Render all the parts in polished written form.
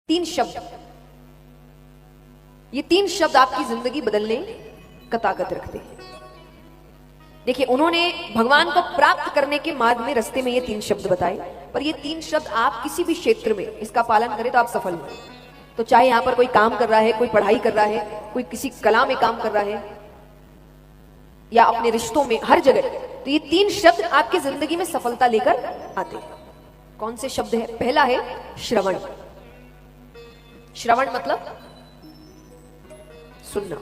तीन शब्द, ये तीन शब्द आपकी जिंदगी बदलने का ताकत रखते हैं। देखिए, उन्होंने भगवान को प्राप्त करने के मार्ग में रास्ते में ये तीन शब्द बताए, पर ये तीन शब्द आप किसी भी क्षेत्र में इसका पालन करें तो आप सफल हो। तो चाहे यहां पर कोई काम कर रहा है, कोई पढ़ाई कर रहा है, कोई किसी कला में काम कर रहा है, या अपने रिश्तों में, हर जगह, तो ये तीन शब्द आपकी जिंदगी में सफलता लेकर आते हैं। कौन से शब्द है? पहला है श्रवण। श्रवण मतलब सुनना।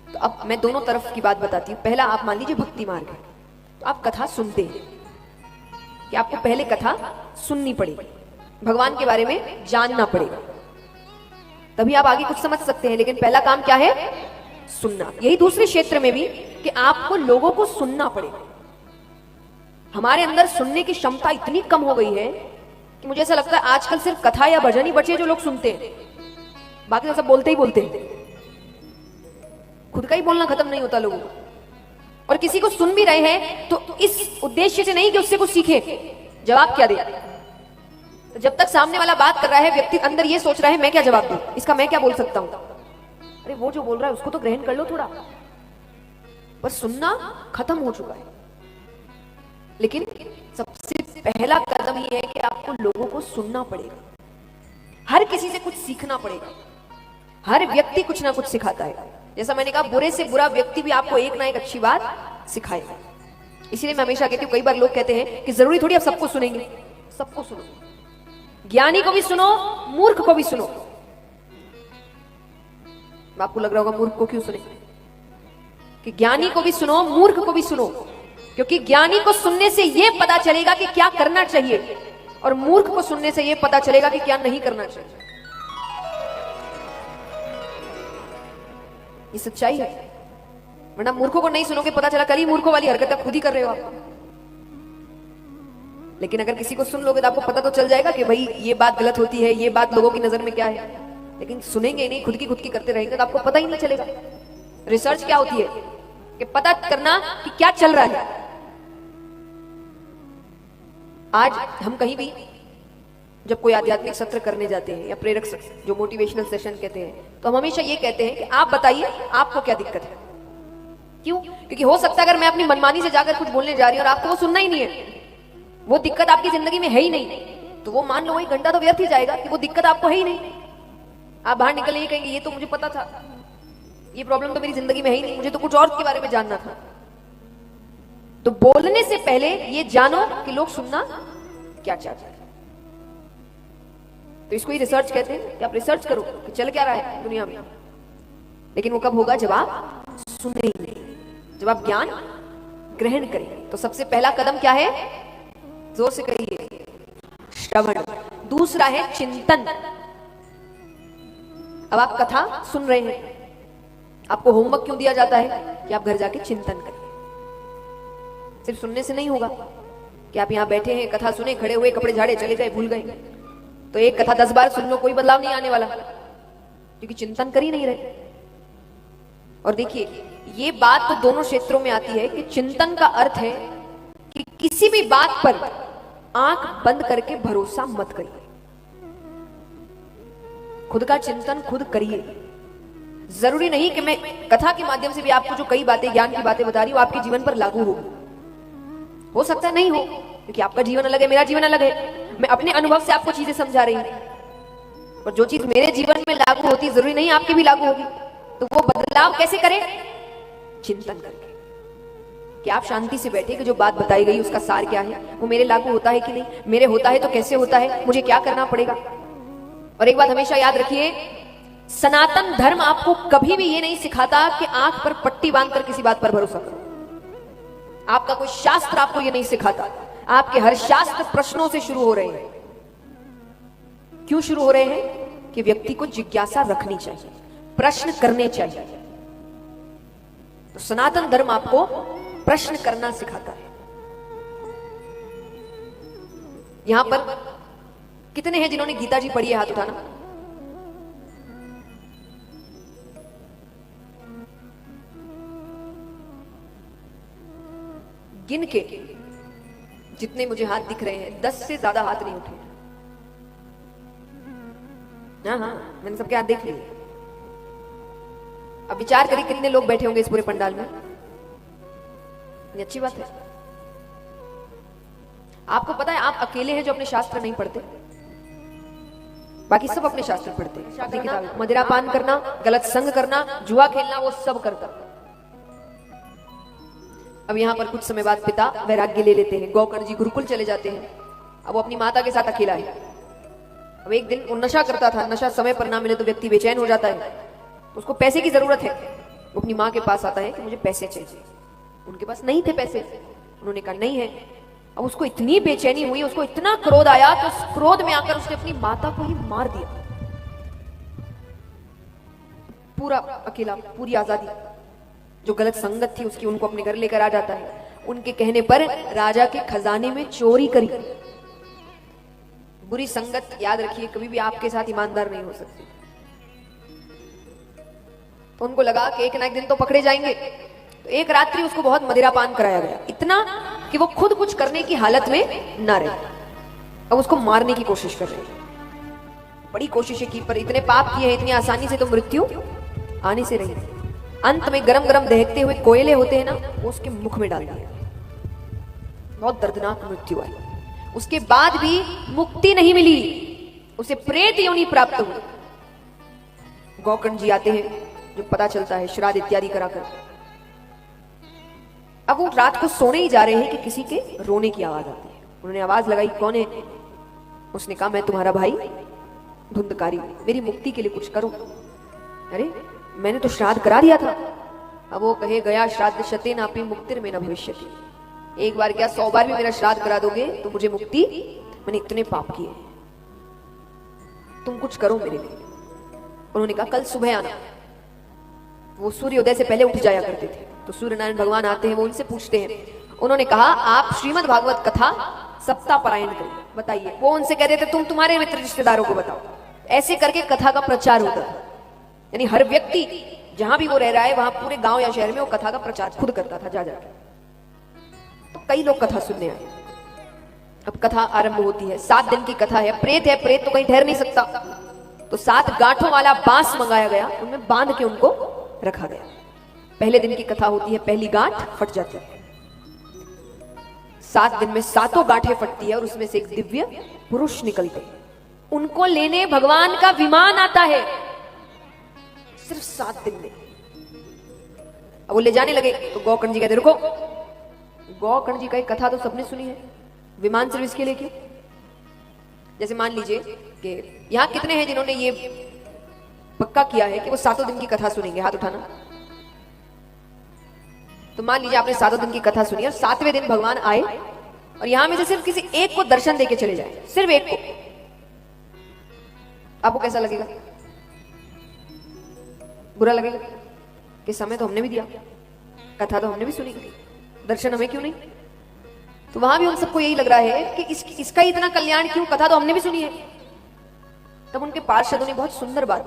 तो अब मैं दोनों तरफ की बात बताती हूँ। पहला, आप मान लीजिए भक्ति मार्ग है, तो आप कथा सुनते हैं कि आपको पहले कथा सुननी पड़ेगी, भगवान के बारे में जानना पड़ेगा, तभी आप आगे कुछ समझ सकते हैं। लेकिन पहला काम क्या है? सुनना। यही दूसरे क्षेत्र में भी कि आपको लोगों को सुनना पड़ेगा। हमारे अंदर सुनने की क्षमता इतनी कम हो गई है कि मुझे ऐसा लगता है आजकल सिर्फ कथा या भजन ही बचे जो लोग सुनते हैं, बाकी तो सब बोलते ही बोलते हैं। खुद का ही बोलना खत्म नहीं होता लोगों को। और किसी को सुन भी रहे हैं तो इस उद्देश्य से नहीं कि उससे कुछ सीखे, जवाब क्या दे। तो जब तक सामने वाला बात कर रहा है, व्यक्ति अंदर ये सोच रहा है मैं क्या जवाब दूं, इसका मैं क्या बोल सकता हूं। अरे वो जो बोल रहा है उसको तो ग्रहण कर लो थोड़ा, पर सुनना खत्म हो चुका है। लेकिन सबसे पहला कदम ये है कि आपको लोगों को सुनना पड़ेगा, हर किसी से कुछ सीखना पड़ेगा। हर व्यक्ति कुछ ना कुछ सिखाता है। जैसा मैंने कहा, बुरे से बुरा व्यक्ति भी आपको एक ना एक अच्छी बात सिखाएगा। इसीलिए मैं हमेशा कहती हूँ, कई बार लोग कहते हैं कि जरूरी थोड़ी आप सबको सुनेंगे। सबको सुनो, ज्ञानी को भी सुनो, मूर्ख को भी सुनो। आपको लग रहा होगा मूर्ख को क्यों सुने, कि ज्ञानी को भी सुनो, मूर्ख को भी सुनो, क्योंकि ज्ञानी को सुनने से यह पता चलेगा कि क्या करना चाहिए, और मूर्ख को सुनने से यह पता चलेगा कि क्या नहीं करना चाहिए। ये सच्चाई है। वरना मूर्खों को नहीं सुनोगे, पता चला कल ही मूर्खों वाली हरकत खुद ही कर रहे हो आप। लेकिन अगर किसी को सुन लोगे तो आपको पता तो चल जाएगा कि भाई ये बात गलत होती है, ये बात लोगों की नजर में क्या है। लेकिन सुनेंगे ही नहीं, खुद की करते रहेंगे तो आपको पता ही नहीं चलेगा। रिसर्च क्या होती है? कि पता करना कि क्या चल रहा है। आज हम कहीं भी जब कोई आध्यात्मिक सत्र करने जाते हैं या प्रेरक सत्र, जो मोटिवेशनल सेशन कहते हैं, तो हम हमेशा ये कहते हैं कि आप बताइए आपको क्या दिक्कत है। क्यों? क्योंकि हो सकता है अगर मैं अपनी मनमानी से जाकर कुछ बोलने जा रही हूं और आपको वो सुनना ही नहीं है, वो दिक्कत आपकी जिंदगी में है ही नहीं, तो वो मान लो वही घंटा तो व्यर्थ ही जाएगा कि वो दिक्कत आपको है ही नहीं। आप बाहर निकल ये कहेंगे ये तो मुझे पता था, ये प्रॉब्लम तो मेरी जिंदगी में है ही नहीं, मुझे तो कुछ और के बारे में जानना था। तो बोलने से पहले ये जानो कि लोग सुनना क्या चाहते हैं। तो इसको ही रिसर्च कहते हैं कि आप रिसर्च करो कि चल क्या रहा है दुनिया में। लेकिन वो कब होगा? जब आप सुनेंगे, जब आप ज्ञान ग्रहण करेंगे। तो सबसे पहला कदम क्या है? जोर से कहिए, श्रवण। दूसरा है चिंतन। अब आप कथा सुन रहे हैं, आपको होमवर्क क्यों दिया जाता है? कि आप घर जाके चिंतन करें। सिर्फ सुनने से नहीं होगा कि आप यहां बैठे हैं, कथा सुने, खड़े हुए, कपड़े झाड़े, चले गए, भूल गए। तो एक कथा 10 बार सुन लो, कोई बदलाव नहीं आने वाला, क्योंकि चिंतन कर ही नहीं रहे। और देखिए, ये बात तो दोनों क्षेत्रों में आती है कि चिंतन का अर्थ है कि किसी भी बात पर आंख बंद करके भरोसा मत करिए। खुद का चिंतन खुद करिए। जरूरी नहीं कि मैं कथा के माध्यम से भी आपको जो कई बातें, ज्ञान की बातें बता रही हूं, आपके जीवन पर लागू हो सकता है नहीं हो, क्योंकि आपका जीवन अलग है, मेरा जीवन अलग है। मैं अपने अनुभव से आपको चीजें समझा रही हूं, और जो चीज मेरे जीवन में लागू होती जरूरी नहीं आपके भी लागू होगी। तो वो बदलाव कैसे करें? चिंतन करके, कि आप शांति से बैठे कि जो बात बताई गई उसका सार क्या है, वो मेरे लागू होता है कि नहीं, मेरे होता है तो कैसे होता है, मुझे क्या करना पड़ेगा। और एक बात हमेशा याद रखिए, सनातन धर्म आपको कभी भी ये नहीं सिखाता कि आंख पर पट्टी बांधकर किसी बात पर भरोसा करो। आपका कोई शास्त्र आपको ये नहीं सिखाता। आपके हर शास्त्र प्रश्नों से शुरू हो रहे हैं। क्यों शुरू हो रहे हैं? कि व्यक्ति को जिज्ञासा रखनी चाहिए, प्रश्न करने चाहिए। तो सनातन धर्म आपको प्रश्न करना सिखाता है। यहां पर कितने हैं जिन्होंने गीता जी पढ़ी है? हाथ उठाना। गिन के जितने मुझे हाथ दिख रहे हैं, 10 से ज्यादा हाथ नहीं उठे। हाँ हाँ, मैंने सबके हाथ देख लिए। अब विचार करिए कितने लोग बैठे होंगे इस पूरे पंडाल में। ये अच्छी बात है। आपको पता है आप अकेले हैं जो अपने शास्त्र नहीं पढ़ते, बाकी सब अपने शास्त्र पढ़ते हैं। मदिरापान करना, गलत संग करना, जुआ खेलना, वो सब करता। अब यहाँ पर कुछ समय बाद पिता वैराग्य ले लेते हैं, गोकर्ण जी गुरुकुल चले जाते हैं। अब वो अपनी माता के साथ अकेला है। अब एक दिन वो नशा करता था, नशा समय पर ना मिले तो व्यक्ति बेचैन हो जाता है, तो उसको पैसे की जरूरत है। वो अपनी माँ के पास आता है कि मुझे पैसे चाहिए। उनके पास नहीं थे पैसे, उन्होंने कहा नहीं है। अब उसको इतनी बेचैनी हुई, उसको इतना क्रोध आया, तो उस क्रोध में आकर उसने अपनी माता को ही मार दिया। पूरा अकेला, पूरी आजादी। जो गलत संगत थी उसकी, उनको अपने घर लेकर आ जाता है। उनके कहने पर राजा के खजाने में चोरी करी। बुरी संगत, याद रखिए, कभी भी आपके साथ ईमानदार नहीं हो सकती। तो उनको लगा कि एक ना एक दिन तो पकड़े जाएंगे। तो एक रात्रि उसको बहुत मदिरापान कराया गया, इतना कि वो खुद कुछ करने की हालत में ना रहे। अब उसको मारने की कोशिश कर रहे हैं, बड़ी कोशिशें की, पर इतने पाप किए हैं, इतनी आसानी से तो मृत्यु आने से रही। अंत में गरम गरम दहकते हुए कोयले होते हैं ना, वो उसके मुख में डाल दिया। बहुत दर्दनाक मृत्यु आई। उसके बाद भी मुक्ति नहीं मिली, उसे प्रेत योनि प्राप्त हुई। गोकर्ण जी आते हैं, जो पता चलता है श्राद्ध इत्यादि कराकर। अब वो रात को सोने ही जा रहे हैं कि किसी के रोने की आवाज आती है। उन्होंने आवाज लगाई, कौन है? उसने कहा मैं तुम्हारा भाई धुंधकारी, मेरी मुक्ति के लिए कुछ करो। अरे मैंने तो श्राद्ध करा दिया था। अब वो कहे, गया श्राद्ध शते नापि मुक्तिर में न भविष्यति। एक बार क्या 100 बार भी मेरा श्राद्ध करा दोगे तो मुझे मुक्ति, मैंने इतने पाप किए, तुम कुछ करो मेरे लिए। उन्होंने कहा कल सुबह आना। वो सूर्योदय से पहले उठ जाया करते थे। तो सूर्य नारायण भगवान आते हैं, वो उनसे पूछते हैं। उन्होंने कहा आप श्रीमद् भागवत कथा सप्ताह पारायण करें, बताइए। वो उनसे कहते थे तुम तुम्हारे मित्र रिश्तेदारों को बताओ। ऐसे करके कथा का प्रचार होता था। यानी हर व्यक्ति जहां भी वो रह रहा है, वहां पूरे गांव या शहर में वो कथा का प्रचार खुद करता था, जा जाकर। तो कई लोग कथा सुनने आए। अब कथा आरंभ होती है। 7 दिन की कथा है। प्रेत है, प्रेत तो कहीं ठहर नहीं सकता, तो 7 गांठों वाला बांस मंगाया गया, उनमें बांध के उनको रखा गया। पहले दिन की कथा होती है, पहली गांठ फट जाती है। 7 दिन में 7 गांठें फटती है और उसमें से एक दिव्य पुरुष निकलते हैं। उनको लेने भगवान का विमान आता है, सिर्फ 7 दिन में। अब वो ले जाने लगे तो गोकर्ण जी कहते रुको। गोकर्ण जी का एक कथा तो सबने सुनी है, विमान सिर्फ इसके लिए क्यों? जैसे मान लीजिए कि यहां कितने हैं जिन्होंने ये पक्का किया है कि वो 7 दिन की कथा सुनेंगे? हाथ उठाना। तो मान लीजिए आपने 7 दिन की कथा सुनी और 7वें दिन भगवान आए और यहां में से सिर्फ किसी एक को दर्शन देके चले जाए, सिर्फ एक को, आपको कैसा लगेगा? बुरा लगेगा कि समय तो हमने भी दिया, कथा तो हमने भी सुनी, दर्शन हमें क्यों नहीं? तो वहां भी उन सबको यही लग रहा है कि इसका इतना कल्याण क्यों, कथा तो हमने भी सुनी है। तब उनके पार्षदों ने बहुत सुंदर बात